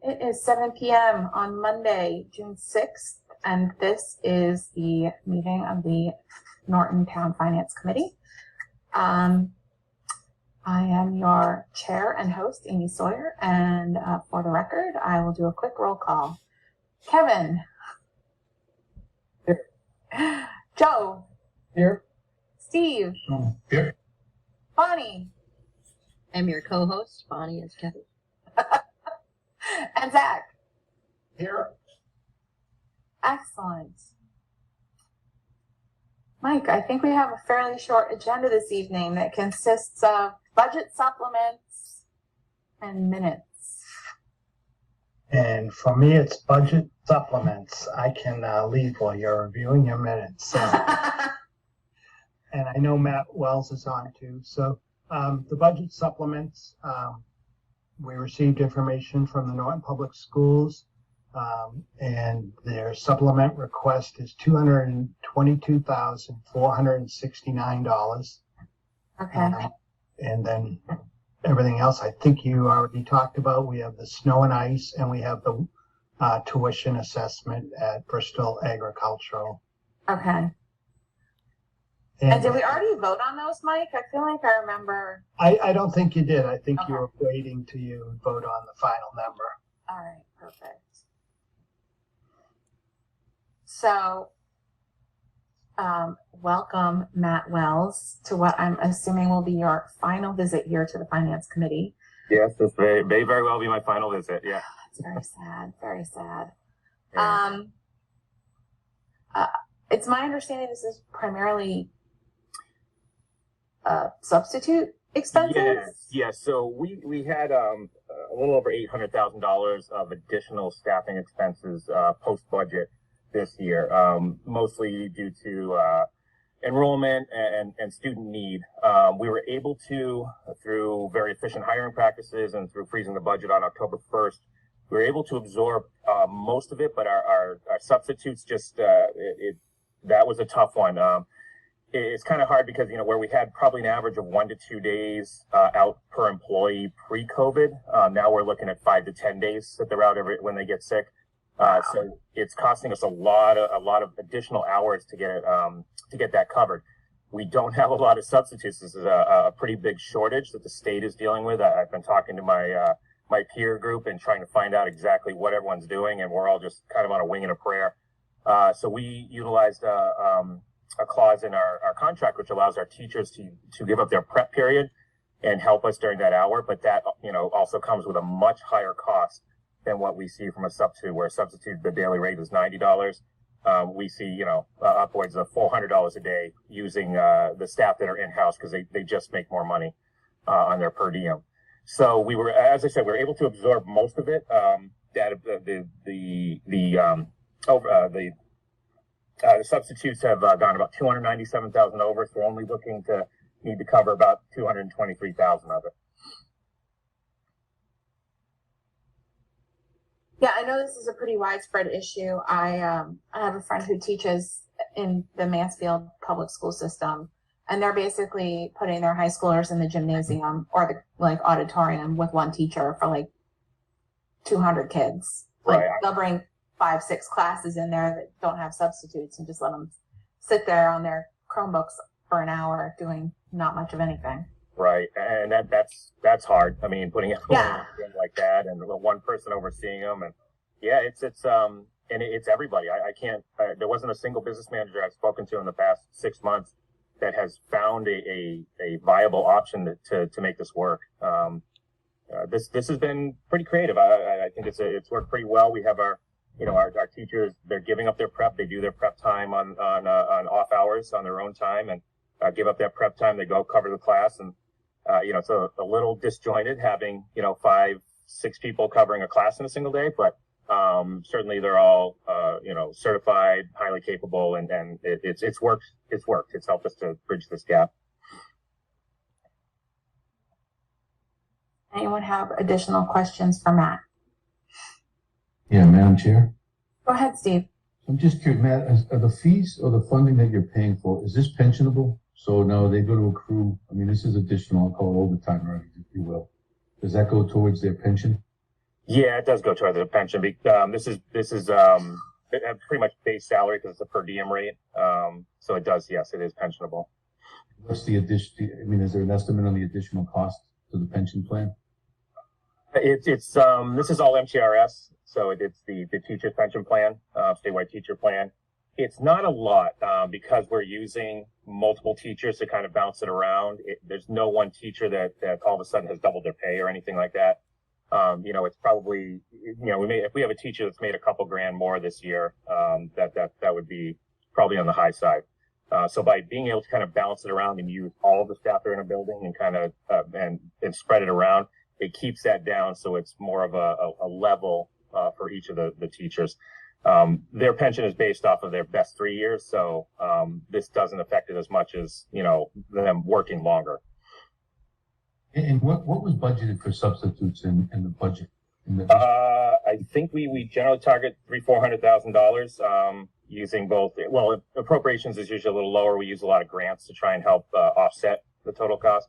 It is 7 p.m. on Monday, June 6th, and this is the meeting of the Norton Town Finance Committee. I am your chair and host, Amy Sawyer, and for the record, I will do a quick roll call. Kevin. Here. Joe. Here. Steve. Here. Bonnie. I'm your co-host, Bonnie is Kevin. And Zach. Here. Excellent. Mike, I think we have a fairly short agenda this evening that consists of budget supplements and minutes. And for me, it's budget supplements. I can leave while you're reviewing your minutes. And I know Matt Wells is on too. So the budget supplements, we received information from the Norton Public Schools, and their supplement request is $222,469. Okay. And then everything else I think you already talked about. We have the snow and ice, and we have the tuition assessment at Bristol Agricultural. Okay. And did we already vote on those, Mike? I feel like I remember. I don't think you did. I think you were waiting till you vote on the final number. All right, perfect. So, welcome, Matt Wells, to what I'm assuming will be your final visit here to the Finance Committee. Yes, this may very well be my final visit, yeah. It's very sad, very sad. Yeah. It's my understanding this is primarily substitute expenses? Yes. So we had a little over $800,000 of additional staffing expenses post-budget this year, mostly due to enrollment and student need. We were able to, through very efficient hiring practices and through freezing the budget on October 1st, we were able to absorb most of it, but our substitutes just, that was a tough one. It's kind of hard because, where we had probably an average of 1 to 2 days out per employee pre-COVID, now we're looking at 5 to 10 days that they're out when they get sick. So it's costing us a lot of additional hours to get that covered. We don't have a lot of substitutes. This is a pretty big shortage that the state is dealing with. I've been talking to my peer group and trying to find out exactly what everyone's doing, and we're all just kind of on a wing and a prayer. So we utilized a clause in our contract which allows our teachers to give up their prep period and help us during that hour, but that also comes with a much higher cost than what we see from a substitute, where a substitute, the daily rate is $90. We see upwards of $400 a day using the staff that are in-house because they just make more money on their per diem. So we were, as I said, we were able to absorb most of it. The substitutes have gone about $297,000 over, so we're only need to cover about $223,000 of it. Yeah, I know this is a pretty widespread issue. I have a friend who teaches in the Mansfield public school system, and they're basically putting their high schoolers in the gymnasium or the auditorium with one teacher for 200 kids. Right. They'll bring 5-6 classes in there that don't have substitutes and just let them sit there on their Chromebooks for an hour doing not much of anything. Right, and that's hard. I mean, putting everyone in like that and one person overseeing them, and it's everybody. I can't. There wasn't a single business manager I've spoken to in the past 6 months that has found a viable option to make this work. This has been pretty creative. I think it's worked pretty well. We have our teachers. They're giving up their prep. They do their prep time on off hours on their own time and give up that prep time. They go cover the class and. It's a little disjointed having, 5-6 people covering a class in a single day, but certainly they're all, certified, highly capable, and it's worked. It's worked. It's helped us to bridge this gap. Anyone have additional questions for Matt? Yeah, Madam Chair. Go ahead, Steve. I'm just curious, Matt, are the fees or the funding that you're paying for, is this pensionable? So now they go to accrue, this is additional, I'll call it overtime earnings, if you will. Does that go towards their pension? Yeah, it does go toward the pension. This is pretty much base salary because it's a per diem rate. So it does, yes, it is pensionable. What's the addition? I mean, is there an estimate on the additional cost to the pension plan? It's this is all MTRS, so it's the teacher's pension plan, statewide teacher plan. It's not a lot because we're using multiple teachers to kind of bounce it around. There's no one teacher that all of a sudden has doubled their pay or anything like that. It's probably, if we have a teacher that's made a couple grand more this year, that would be probably on the high side. So by being able to kind of bounce it around and use all of the staff that are in a building and kind of and spread it around, it keeps that down so it's more of a level for each of the teachers. Their pension is based off of their best 3 years, so this doesn't affect it as much as them working longer. And what was budgeted for substitutes in the budget? I think we generally target $300,000-$400,000 using both. Well, appropriations is usually a little lower. We use a lot of grants to try and help offset the total cost.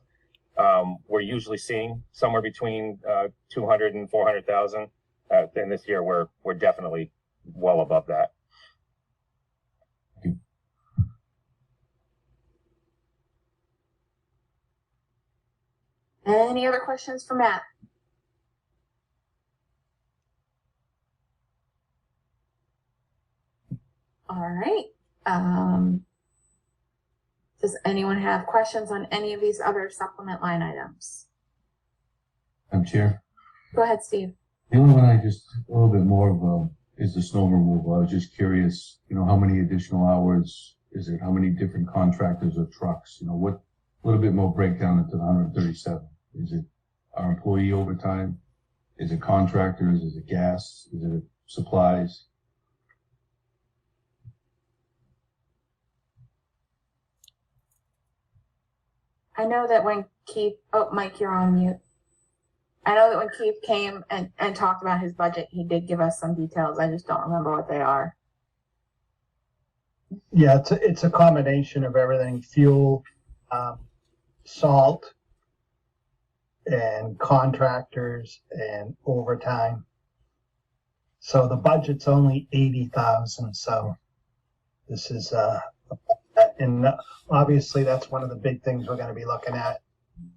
We're usually seeing somewhere between 200 and 400,000. And this year we're definitely well above that. Any other questions for Matt? All right. Does anyone have questions on any of these other supplement line items? I'm Chair. Go ahead, Steve. The only one I just a little bit more of is the snow removal. I was just curious, how many additional hours is it? How many different contractors or trucks? What a little bit more breakdown into the 137. Is it our employee overtime? Is it contractors? Is it gas? Is it supplies? I know that when Keith, Mike, you're on mute. I know that when Keith came and talked about his budget, he did give us some details. I just don't remember what they are. Yeah, it's a combination of everything: fuel, salt, and contractors and overtime. So the budget's only 80,000. So this is and obviously that's one of the big things we're going to be looking at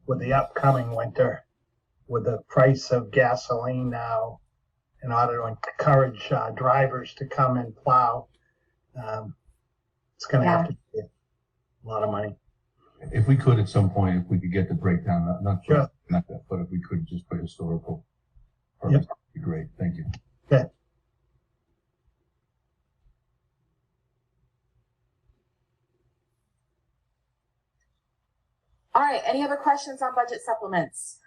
with the upcoming winter, with the price of gasoline now, in order to encourage drivers to come and plow. It's going to have to be a lot of money. If we could at some point, if we could get the breakdown, not Sure. not that, but if we could just put historical, Yep. that'd be great. Thank you. Okay. All right. Any other questions on budget supplements?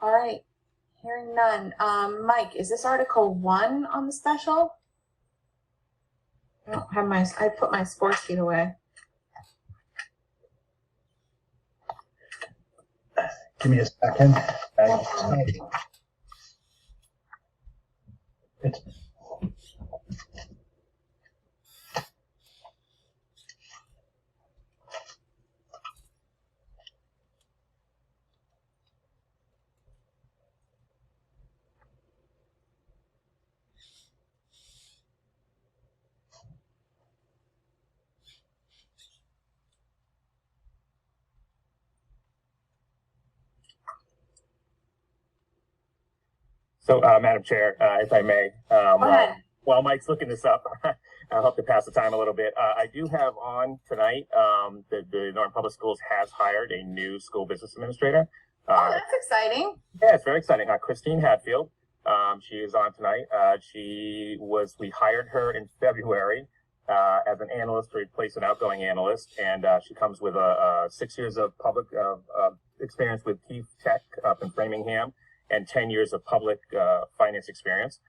All right. Hearing none. Mike, is this Article 1 on the special? I don't have I put my sports sheet away. Give me a second. It's So, Madam Chair, if I may, Go ahead. while Mike's looking this up, I'll help to pass the time a little bit. I do have on tonight the Norton Public Schools has hired a new school business administrator. Oh, that's exciting. Yeah, it's very exciting. Christine Hadfield. She is on tonight. We hired her in February as an analyst to replace an outgoing analyst, and she comes with 6 years of public experience with Keith Tech up in Framingham and 10 years of public finance experience.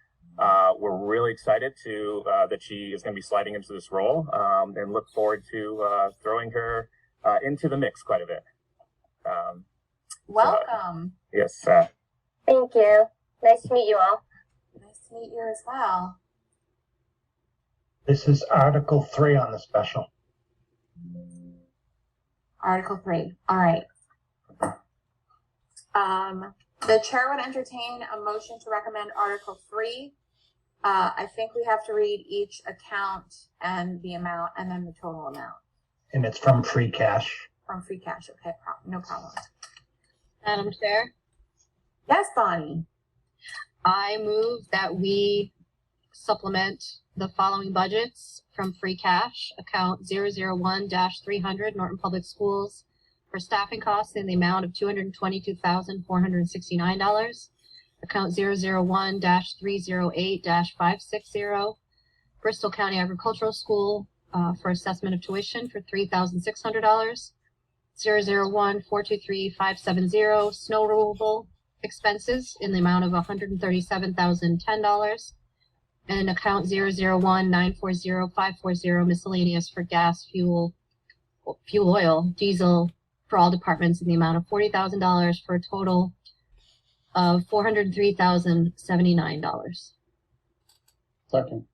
We're really excited that she is going to be sliding into this role and look forward to throwing her into the mix quite a bit. Welcome. Yes. Thank you. Nice to meet you all. Nice to meet you as well. This is Article 3 on the special. Article 3. All right. The chair would entertain a motion to recommend Article 3. I think we have to read each account and the amount and then the total amount. And it's from free cash. From free cash. Okay, no problem. Madam Chair, Yes, Bonnie. I move that we supplement the following budgets from free cash, account 001-300 Norton Public Schools, for staffing costs in the amount of $222,469. Account 001-308-560 Bristol County Agricultural School for assessment of tuition for $3,600. 001-423-570 snow removal expenses in the amount of $137,010. And account 001-940-540 miscellaneous for gas, fuel oil, diesel for all departments in the amount of $40,000 for a total of $403,079. Second.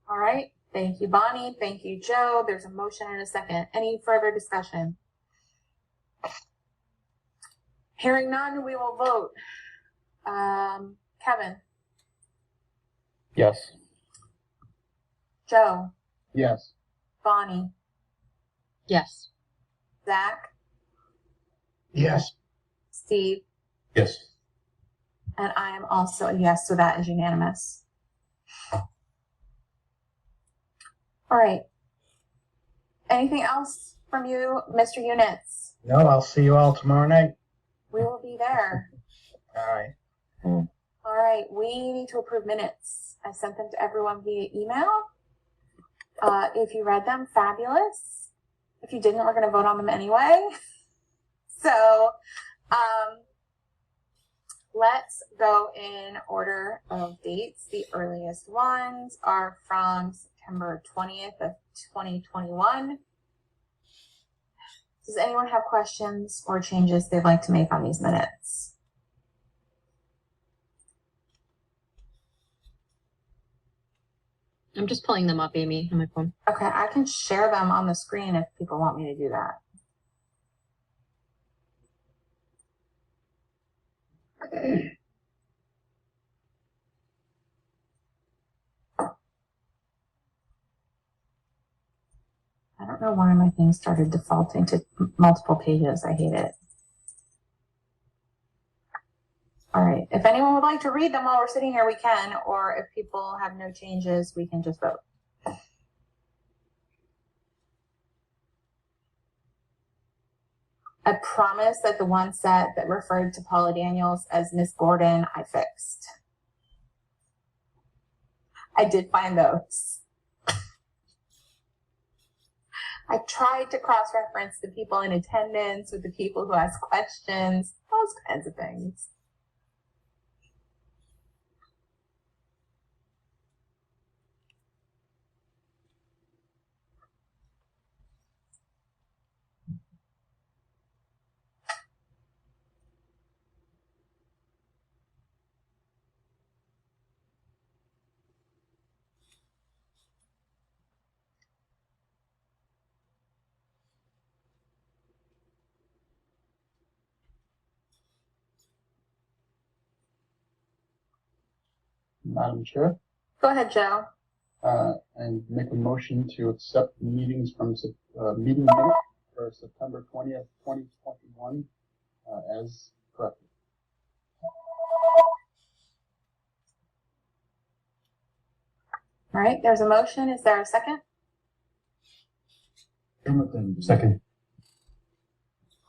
All right. Thank you, Bonnie. Thank you, Joe. There's a motion and a second. Any further discussion? Hearing none, we will vote. Kevin, Yes. Joe, Yes. Bonnie, Yes. Zach, Yes. Steve, Yes. and I am also a yes, so that is unanimous. All right. Anything else from you, Mr. Units? No, I'll see you all tomorrow night. We will be there. All right. All right. We need to approve minutes. I sent them to everyone via email. If you read them, fabulous. If you didn't, we're going to vote on them anyway. So, let's go in order of dates. The earliest ones are from September 20th of 2021. Does anyone have questions or changes they'd like to make on these minutes? I'm just pulling them up, Amy, on my phone. Okay, I can share them on the screen if people want me to do that. I don't know why my thing started defaulting to multiple pages. I hate it. All right. If anyone would like to read them while we're sitting here, we can. Or if people have no changes, we can just vote. I promise that the one set that referred to Paula Daniels as Miss Gordon, I fixed. I did find those. I tried to cross-reference the people in attendance with the people who asked questions, those kinds of things. Madam Chair, Go ahead, Joe. and make a motion to accept the meetings from meeting minutes for September 20th, 2021, as corrected. All right, there's a motion. Is there a second? Second.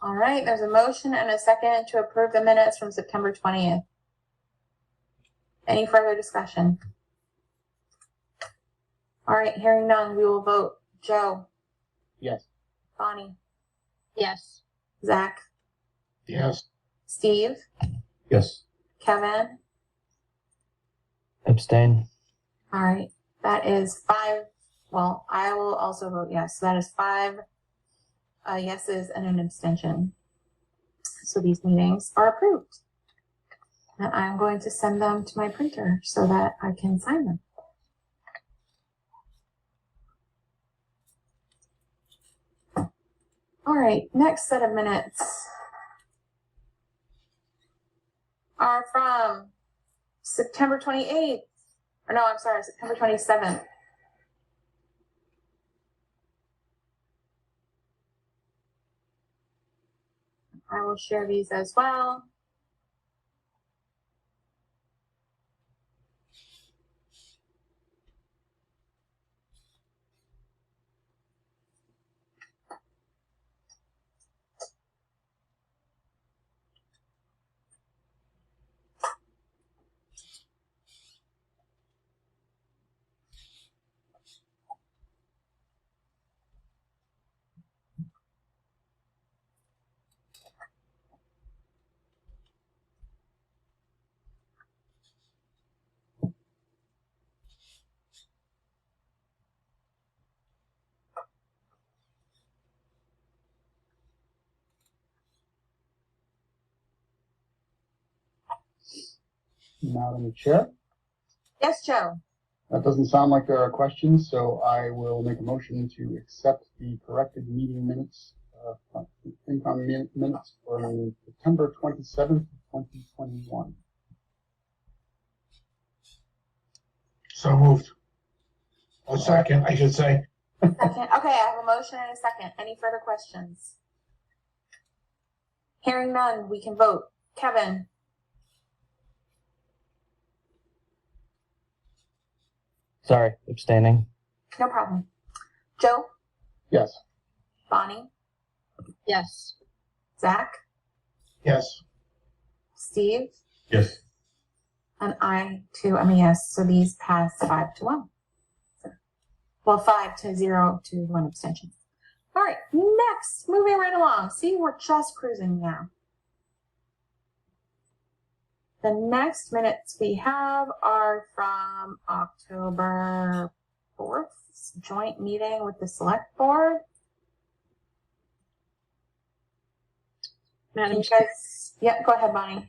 All right, there's a motion and a second to approve the minutes from September 20th. Any further discussion? All right, hearing none, we will vote. Joe, Yes. Bonnie, Yes. Zach, Yes. Steve, Yes. Kevin. Abstain. All right, that is 5. Well, I will also vote yes. So that is 5 yeses and an abstention. So these meetings are approved. And I'm going to send them to my printer so that I can sign them. All right, next set of minutes are from September 28th. Or no, I'm sorry, September 27th. I will share these as well. Madam Chair, Yes, Joe. that doesn't sound like there are questions, so I will make a motion to accept the corrected meeting minutes, income minutes from September 27th, 2021. So moved. A second, I should say. Second. Okay, I have a motion and a second. Any further questions? Hearing none, we can vote. Kevin, Sorry, abstaining. no problem. Joe, Yes. Bonnie, Yes. Zach, Yes. Steve, Yes. and I too. I'm a yes. So these pass 5-1. Well, 5-0 to 1 abstention. All right, next, moving right along. See, we're just cruising now. The next minutes we have are from October 4th, joint meeting with the select board. Madam You Chair, guys, yeah, go ahead, Bonnie.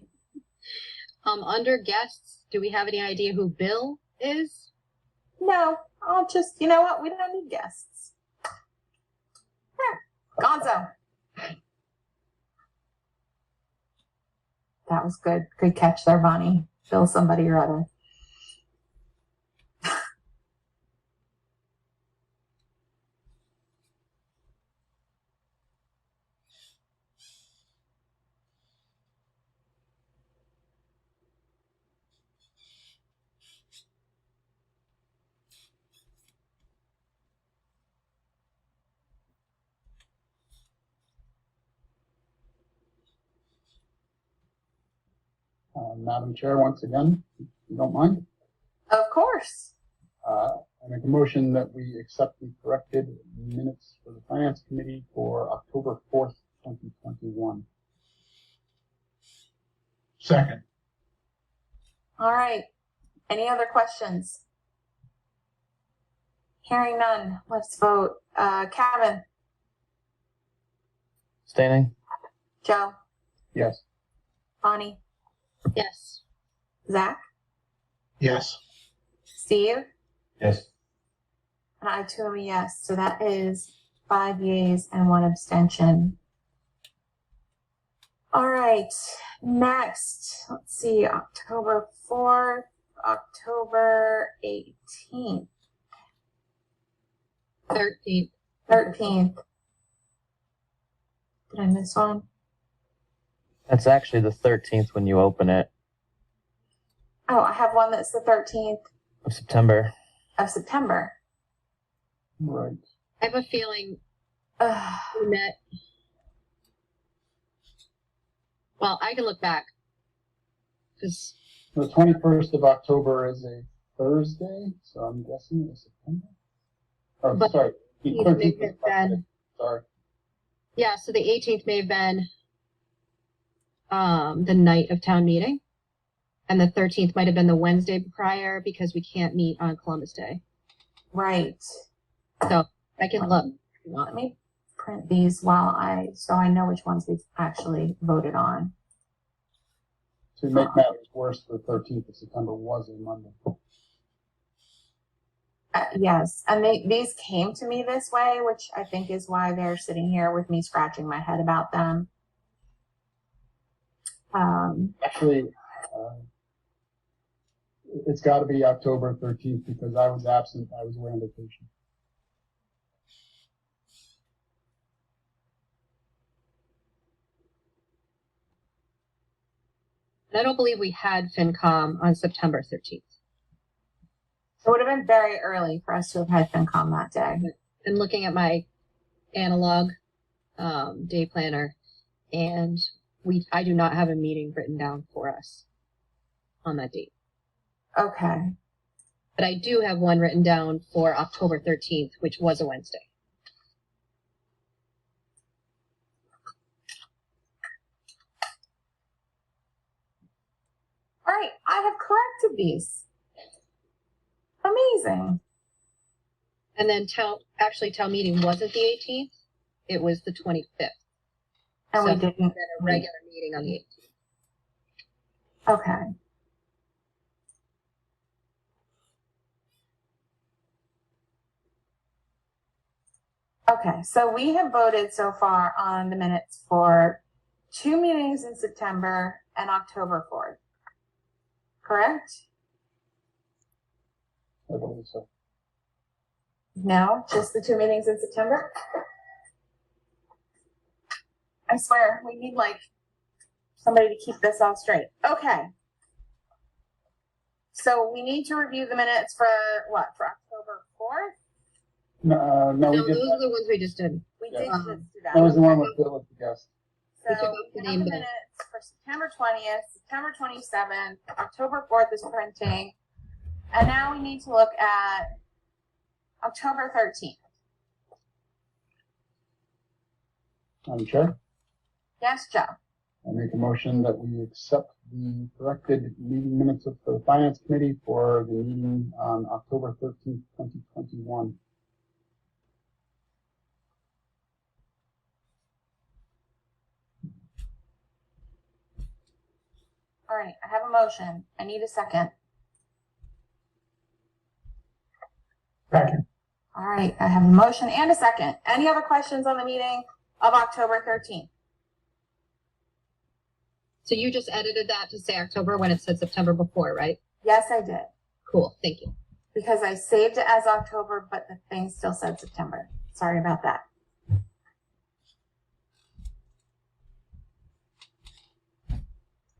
under guests, do we have any idea who Bill is? No, I'll just, you know what? We don't need guests. Gonzo. That was good. Good catch there, Bonnie. Bill somebody or other. Madam Chair, once again, if you don't mind, Of course. I make a motion that we accept the corrected minutes for the Finance Committee for October 4th, 2021. Second. All right. Any other questions? Hearing none, let's vote. Kevin, Abstaining. Joe, Yes. Bonnie, Yes. Zach, Yes. Steve, Yes. and I too am a yes. So that is 5 yeas and 1 abstention. All right. Next, let's see, October 4th, October 18th, 13th. 13th. Did I miss one? That's actually the 13th when you open it Oh, I have one that's the 13th of September. of September. Right. I have a feeling Ugh. we met. Well, I can look back. Because The 21st of October is a Thursday, so I'm guessing it's September. Oh, But sorry. The it 13th may is have Friday. been, Sorry. yeah, so the 18th may have been the night of town meeting. And the 13th might have been the Wednesday prior because we can't meet on Columbus Day. Right. So I can look. if you want. Let me print these so I know which ones we've actually voted on. To make matters worse, the 13th of September was a Monday. Yes, and these came to me this way, which I think is why they're sitting here with me scratching my head about them. Actually, it's got to be October 13th because I was absent. I was away on vacation. And I don't believe we had FinCom on September 13th. It would have been very early for us to have had FinCom that day. I'm looking at my analog day planner, and I do not have a meeting written down for us on that date. Okay. But I do have one written down for October 13th, which was a Wednesday. All right, I have corrected these. Amazing. And then town meeting wasn't the 18th. It was the 25th. And we So didn't. had a regular meeting on the 18th. Okay. Okay, so we have voted so far on the minutes for 2 meetings in September and October 4th. Correct? I believe so. No, just the 2 meetings in September? I swear, we need like somebody to keep this all straight. Okay. So we need to review the minutes for what? For October 4th? No, No, we those did. are the ones we just did. We Yeah. did just do that. That was the one with Bill as the guest. We took So off the we have name the bill. minutes for September 20th, September 27th, October 4th is printing. And now we need to look at October 13th. Madam Chair, Yes, Joe. I make a motion that we accept the corrected meeting minutes of the Finance Committee for the meeting on October 13th, 2021. All right, I have a motion. I need a second. Second. All right, I have a motion and a second. Any other questions on the meeting of October 13th? So you just edited that to say October when it said September before, right? Yes, I did. Cool, thank you. Because I saved it as October, but the thing still said September. Sorry about that.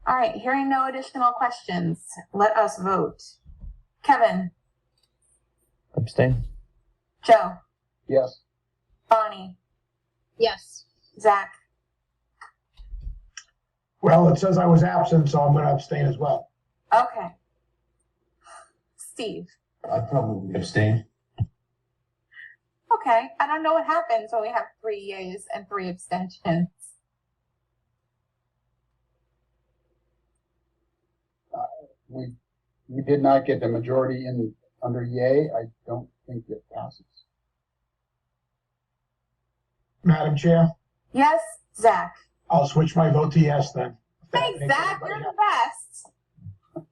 All right, hearing no additional questions, let us vote. Kevin, Abstain. Joe, Yes. Bonnie, Yes. Zach, Well, it says I was absent, so I'm going to abstain as well. okay. Steve, I'd probably abstain. okay. I don't know what happens when we have 3 yeas and 3 abstentions. We did not get the majority in under yay. I don't think it passes. Madam Chair, Yes, Zach. I'll switch my vote to yes then. If that Thanks, makes Zach. everybody You're happy. the best.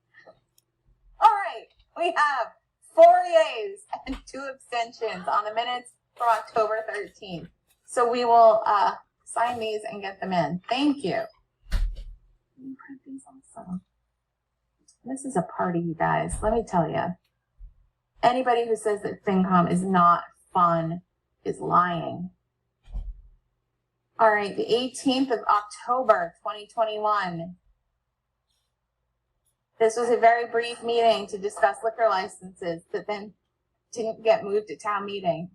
All right. We have 4 yeas and 2 abstentions on the minutes from October 13th. So we will sign these and get them in. Thank you. Let me print these also. This is a party, you guys. Let me tell you. Anybody who says that FinCom is not fun is lying. All right, the 18th of October, 2021. This was a very brief meeting to discuss liquor licenses that then didn't get moved to town meeting.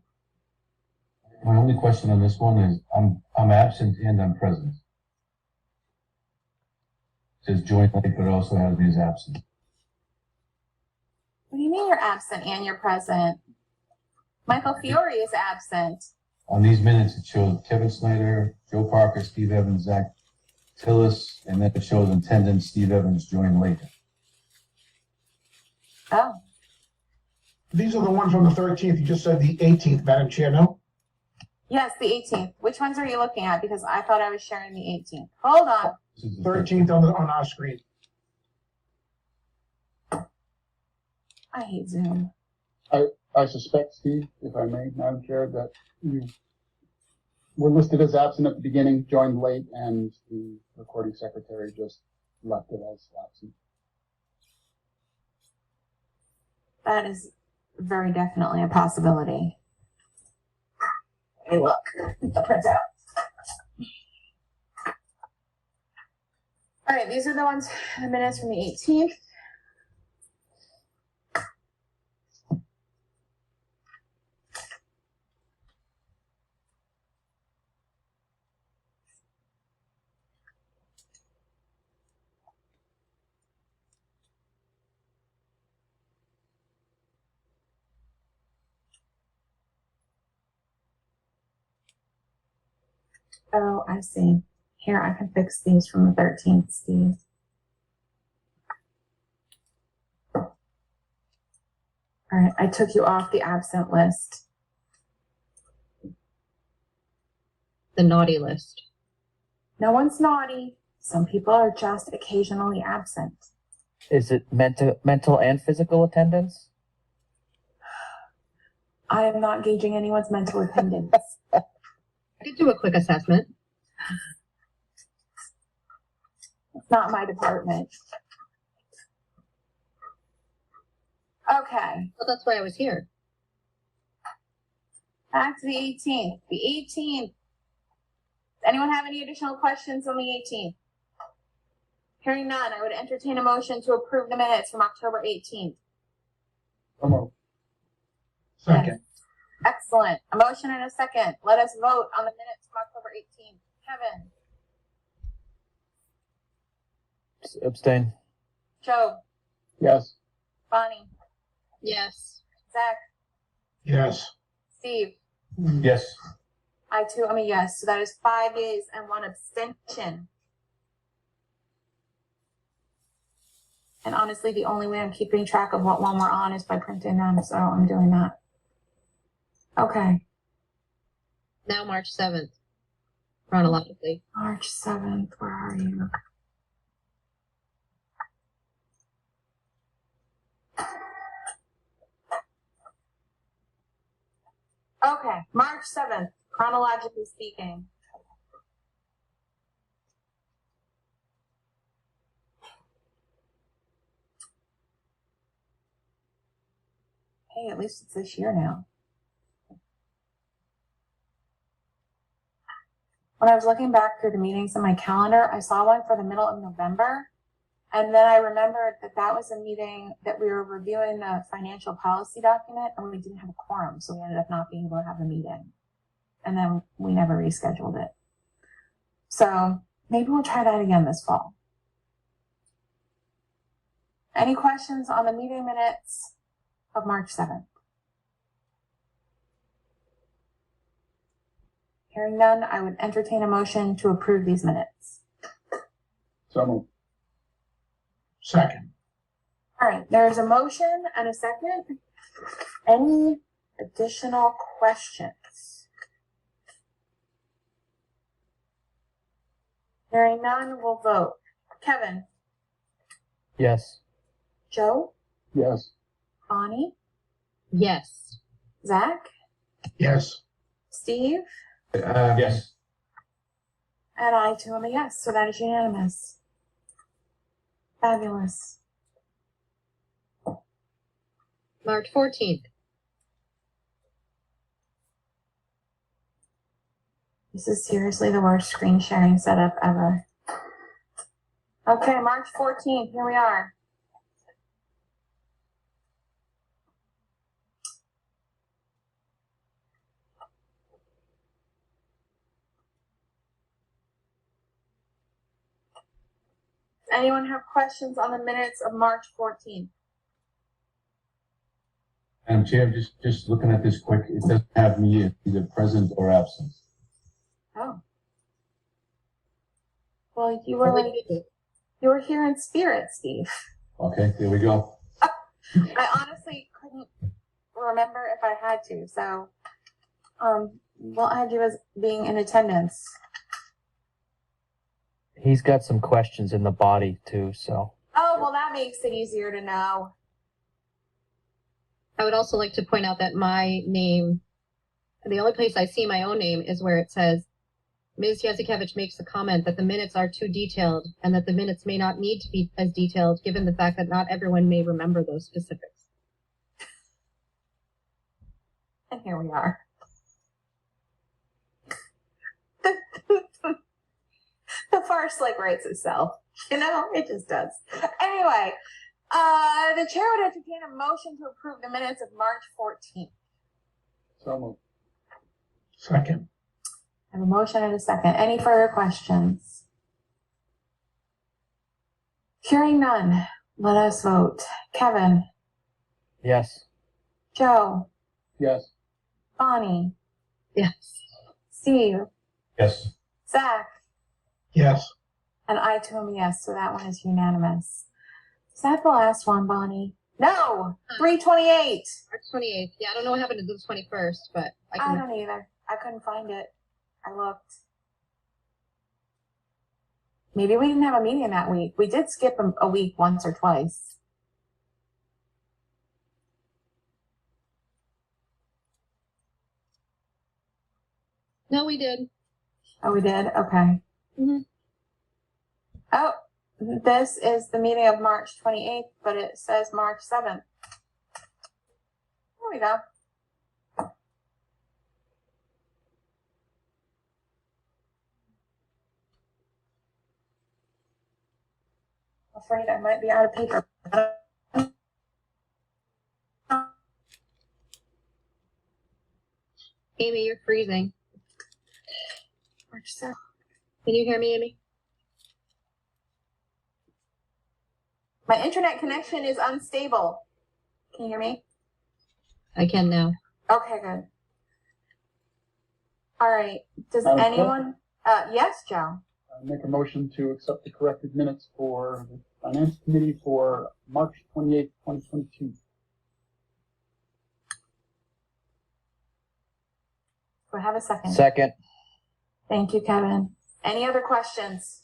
My only question on this one is, I'm absent and I'm present. It says joint late, but it also has me as absent. What do you mean you're absent and you're present? Michael Fiore is absent. On these minutes, it shows Kevin Snyder, Joe Parker, Steve Evans, Zach Tillis, and then it shows attendant Steve Evans joined later. Oh, These are the ones from the 13th. You just said the 18th, Madam Chair, no? yes, the 18th. Which ones are you looking at? Because I thought I was sharing the 18th. Hold on. This is the 13th on our screen. I hate Zoom. I suspect, Steve, if I may, Madam Chair, that you were listed as absent at the beginning, joined late, and the recording secretary just left it as absent. That is very definitely a possibility. Hey, look, the printout. All right, these are the minutes from the 18th. Oh, I see. Here, I can fix these from the 13th, Steve. All right, I took you off the absent list. The naughty list. No one's naughty. Some people are just occasionally absent. Is it mental and physical attendance? I am not gauging anyone's mental attendance. I could do a quick assessment. It's not my department. Okay, Well, that's why I was here. back to the 18th. The 18th. Does anyone have any additional questions on the 18th? Hearing none, I would entertain a motion to approve the minutes from October 18th. So moved. Second. Excellent. A motion and a second. Let us vote on the minutes from October 18th. Kevin, Abstain. Joe, Yes. Bonnie, Yes. Zach, Yes. Steve. Yes. I too am a yes. So that is 5 yeas and 1 abstention. And honestly, the only way I'm keeping track of what one we're on is by printing them. So I'm doing that. Okay. Now March 7th, chronologically. March 7th. Where are you? Okay. March 7th, chronologically speaking. Hey, at least it's this year now. When I was looking back through the meetings in my calendar, I saw one for the middle of November. And then I remembered that that was a meeting that we were reviewing the financial policy document and we didn't have a quorum. So we ended up not being able to have the meeting. And then we never rescheduled it. So maybe we'll try that again this fall. Any questions on the meeting minutes of March 7th? Hearing none, I would entertain a motion to approve these minutes. So moved. Second. All right, there's a motion and a second. Any additional questions? Hearing none, we'll vote. Kevin, Yes. Joe, Yes. Bonnie, Yes. Zach, Yes. Steve, Yes. and I too am a yes, so that is unanimous. Fabulous. March 14th. This is seriously the worst screen sharing setup ever. Okay, March 14th, here we are. Anyone have questions on the minutes of March 14th? Madam Chair, just looking at this quick, it doesn't have me either present or absent. Oh. Well, you were here in spirit, Steve. Okay, there we go. I honestly couldn't remember if I had to, so we'll add you as being in attendance. He's got some questions in the body too, so. Oh, well, that makes it easier to know. I would also like to point out that my name, the only place I see my own name is where it says, Ms. Yazikevich makes the comment that the minutes are too detailed and that the minutes may not need to be as detailed given the fact that not everyone may remember those specifics. And here we are. The farce like writes itself. You know, it just does. Anyway, the chair would entertain a motion to approve the minutes of March 14th. So moved. Second. I have a motion and a second. Any further questions? Hearing none, let us vote. Kevin, Yes. Joe, Yes. Bonnie, Yes. Steve, Yes. Zach, Yes. and I too am a yes, so that one is unanimous. Is that the last one, Bonnie? No! 328! March 28th. Yeah, I don't know what happened to the 21st, but I I can. don't either. I couldn't find it. I looked. Maybe we didn't have a meeting that week. We did skip a week once or twice. No, we did. Oh, we did? Okay. Mhm. Oh, this is the meeting of March 28th, but it says March 7th. There we go. Afraid I might be out of paper. Amy, you're freezing. March 7th. Can you hear me, Amy? My internet connection is unstable. Can you hear me? I can now. Okay, good. All right. Does Madam Clerk? anyone? Yes, Joe. Make a motion to accept the corrected minutes for the Finance Committee for March 28th, 2022. Do I have a second? Second. Thank you, Kevin. Any other questions?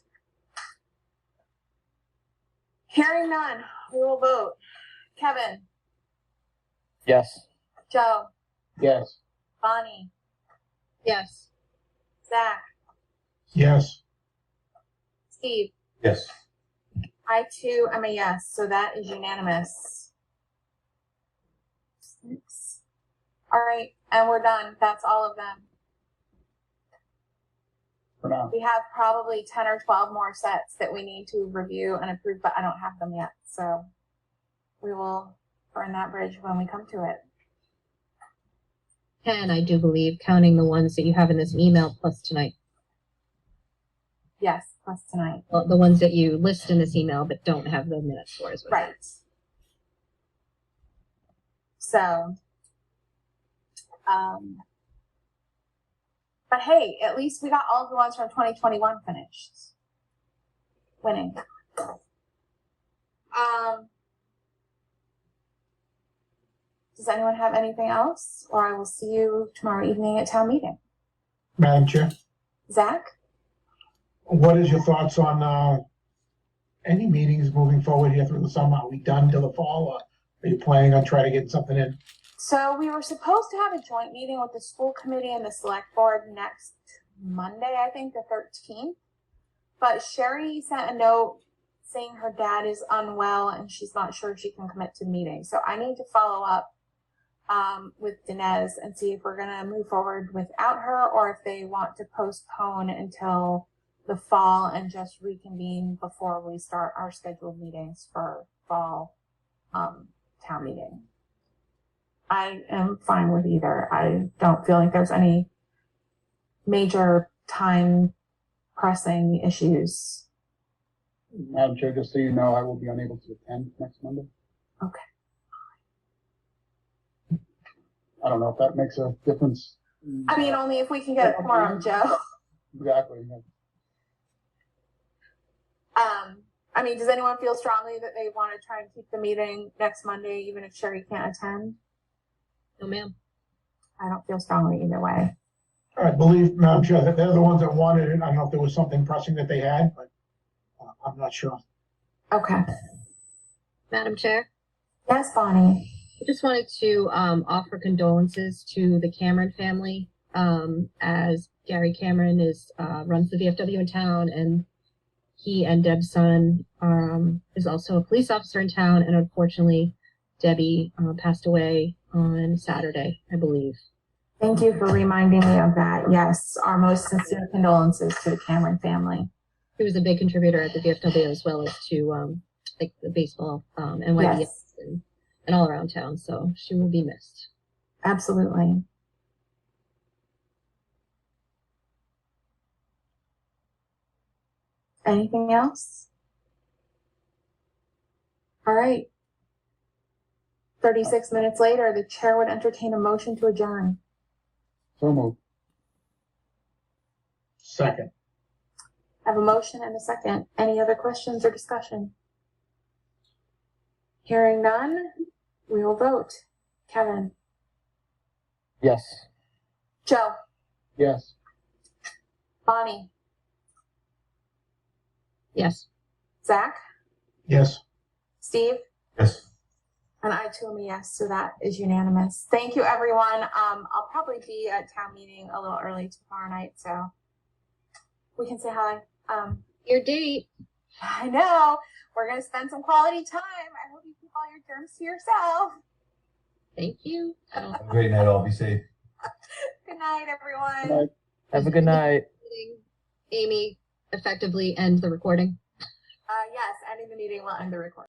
Hearing none, we will vote. Kevin, Yes. Joe, Yes. Bonnie, Yes. Zach, Yes. Steve. Yes. I too am a yes, so that is unanimous. 6. All right, and we're done. That's all of them. For now. We have probably 10 or 12 more sets that we need to review and approve, but I don't have them yet. So we will burn that bridge when we come to it. 10, I do believe, counting the ones that you have in this email plus tonight. Yes, plus tonight. Well, the ones that you list in this email but don't have the minutes for as well. Right. So, but hey, at least we got all the ones from 2021 finished. Winning. Does anyone have anything else? Or I will see you tomorrow evening at town meeting. Madam Chair, Zach? what is your thoughts on any meetings moving forward here through the summer? Are we done till the fall, or are you planning on trying to get something in? So we were supposed to have a joint meeting with the school committee and the select board next Monday, I think the 13th. But Sherry sent a note saying her dad is unwell and she's not sure she can commit to the meeting. So I need to follow up with Dinez and see if we're going to move forward without her or if they want to postpone until the fall and just reconvene before we start our scheduled meetings for fall town meeting. I am fine with either. I don't feel like there's any major time pressing issues. Madam Chair, just so you know, I will be unable to attend next Monday. Okay. I don't know if that makes a difference. I mean, only if we can get a quorum, Joe. Exactly. I mean, does anyone feel strongly that they want to try and keep the meeting next Monday, even if Sherry can't attend? No, ma'am. I don't feel strongly either way. I believe, Madam Chair, that they're the ones that wanted it. I don't know if there was something pressing that they had, but I'm not sure. Okay. Madam Chair, Yes, Bonnie. I just wanted to offer condolences to the Cameron family, as Gary Cameron runs the VFW in town, and he and Deb's son is also a police officer in town, and unfortunately, Debbie passed away on Saturday, I believe. Thank you for reminding me of that. Yes, our most sincere condolences to the Cameron family. He was a big contributor at the VFW as well as to like the baseball and YBS Yes, and all around town. So she will be missed. absolutely. Anything else? All right. 36 minutes later, the chair would entertain a motion to adjourn. So moved. Second. I have a motion and a second. Any other questions or discussion? Hearing none, we will vote. Kevin, Yes. Joe, Yes. Bonnie, Yes. Zach, Yes. Steve, Yes. and I too am a yes, so that is unanimous. Thank you, everyone. I'll probably be at town meeting a little early tomorrow night, so we can say hi. Your date. I know we're gonna spend some quality time. I hope you keep all your germs to yourself. Thank you. Have a great night, all. Be safe. Good night, everyone. Good night. Have a good night. Amy, effectively end the recording. Yes, ending the meeting will end the recording.